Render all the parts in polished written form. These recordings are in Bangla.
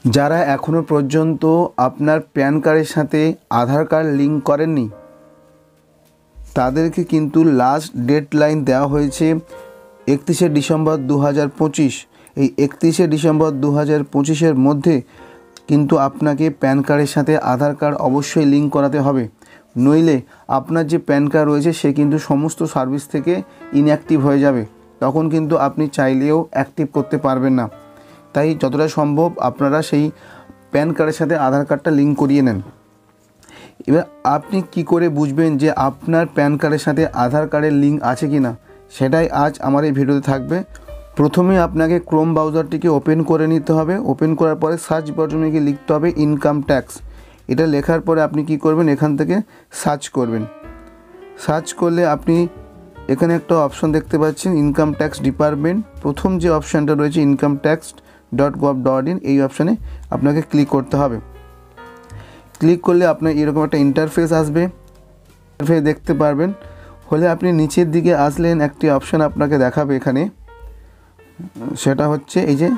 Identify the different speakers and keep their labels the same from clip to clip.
Speaker 1: যারা এখনও পর্যন্ত আপনার প্যান কার্ডের সাথে আধার কার্ড লিঙ্ক করেননি তাদেরকে কিন্তু লাস্ট ডেডলাইন দেওয়া হয়েছে 31শে ডিসেম্বর 2025। এই 31শে ডিসেম্বর 2025-এর মধ্যে কিন্তু আপনাকে প্যান কার্ডের সাথে আধার কার্ড অবশ্যই লিঙ্ক করাতে হবে, নইলে আপনার যে প্যান কার্ড রয়েছে সে কিন্তু সমস্ত সার্ভিস থেকে ইনঅ্যাক্টিভ হয়ে যাবে। তখন কিন্তু আপনি চাইলেও অ্যাক্টিভ করতে পারবেন না। তাই যতটা সম্ভব আপনারা সেই প্যান কার্ডের সাথে আধার কার্ডটা লিঙ্ক করিয়ে নেন। এবার আপনি কি করে বুঝবেন যে আপনার প্যান কার্ডের সাথে আধার কার্ডের লিঙ্ক আছে কি না, সেটাই আজ আমার এই ভিডিওতে থাকবে। প্রথমে আপনাকে ক্রোম ব্রাউজারটিকে ওপেন করে নিতে হবে। ওপেন করার পরে সার্চ বাটনে গিয়ে লিখতে হবে ইনকাম ট্যাক্স। এটা লেখার পরে আপনি কি করবেন, এখান থেকে সার্চ করবেন। সার্চ করলে আপনি এখানে একটা অপশন দেখতে পাচ্ছেন ইনকাম ট্যাক্স ডিপার্টমেন্ট। প্রথম যে অপশানটা রয়েছে incometax.gov.in, এই অপশানে আপনাকে ক্লিক করতে হবে। ক্লিক করলে আপনার এরকম একটা ইন্টারফেস আসবে। ইন্টারফেস দেখতে পারবেন। হলে আপনি নিচের দিকে আসলেন, একটি অপশান আপনাকে দেখাবে এখানে, সেটা হচ্ছে এই যে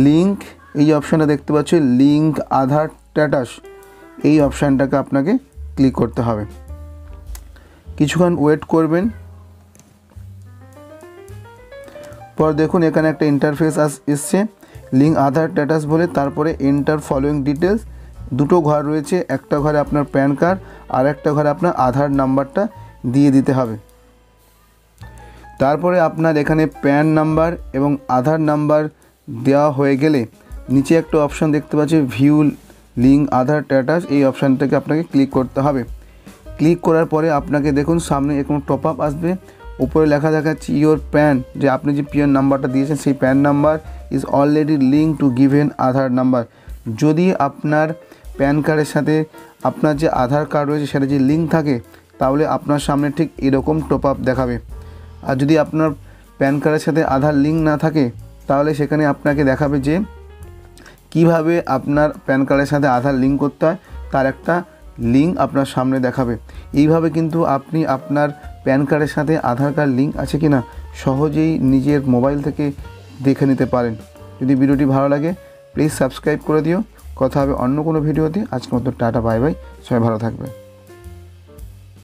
Speaker 1: লিঙ্ক, এই অপশানটা দেখতে পাচ্ছ লিঙ্ক আধার স্ট্যাটাস, এই অপশানটাকে আপনাকে ক্লিক করতে হবে। কিছুক্ষণ ওয়েট করবেন। পর দেখুন এখানে একটা ইন্টারফেস এসছে লিঙ্ক আধার স্ট্যাটাস বলে, তারপরে এন্টার ফলোয়িং ডিটেলস। দুটো ঘর রয়েছে, একটা ঘরে আপনার প্যান কার্ড আর একটা ঘরে আপনার আধার নাম্বারটা দিয়ে দিতে হবে। তারপরে আপনার এখানে প্যান নাম্বার এবং আধার নাম্বার দেওয়া হয়ে গেলে নিচে একটা অপশান দেখতে পাচ্ছি ভিউ লিঙ্ক আধার স্ট্যাটাস, এই অপশানটাকে আপনাকে ক্লিক করতে হবে। ক্লিক করার পরে আপনাকে দেখুন সামনে এরকম টপ আপ আসবে, উপরে লেখা দেখাচ্ছে ইওর প্যান, যে আপনি যে প্যান নাম্বারটা দিয়েছেন সেই pan number is already link to given Aadhaar number. যদি আপনার প্যান কার্ডের সাথে আপনার যে আধার কার্ড রয়েছে সেটা যে লিঙ্ক থাকে, তাহলে আপনার সামনে ঠিক এরকম টপ আপ দেখাবে। আর যদি আপনার প্যান কার্ডের সাথে আধার লিঙ্ক না থাকে, তাহলে সেখানে আপনাকে দেখাবে যে কিভাবে আপনার প্যান কার্ডের সাথে আধার লিঙ্ক করতে হয়, তার একটা লিঙ্ক আপনার সামনে দেখাবে। এইভাবে কিন্তু আপনি আপনার প্যান কার্ডের সাথে আধার কার্ড লিঙ্ক আছে কি না সহজেই নিজের মোবাইল থেকে দেখে নিতে পারেন। যদি ভিডিওটি ভালো লাগে প্লিজ সাবস্ক্রাইব করে দিও। কথা হবে অন্য কোনো ভিডিওতে। আজকের মতো টাটা, বাই বাই, সবাই ভালো থাকবে।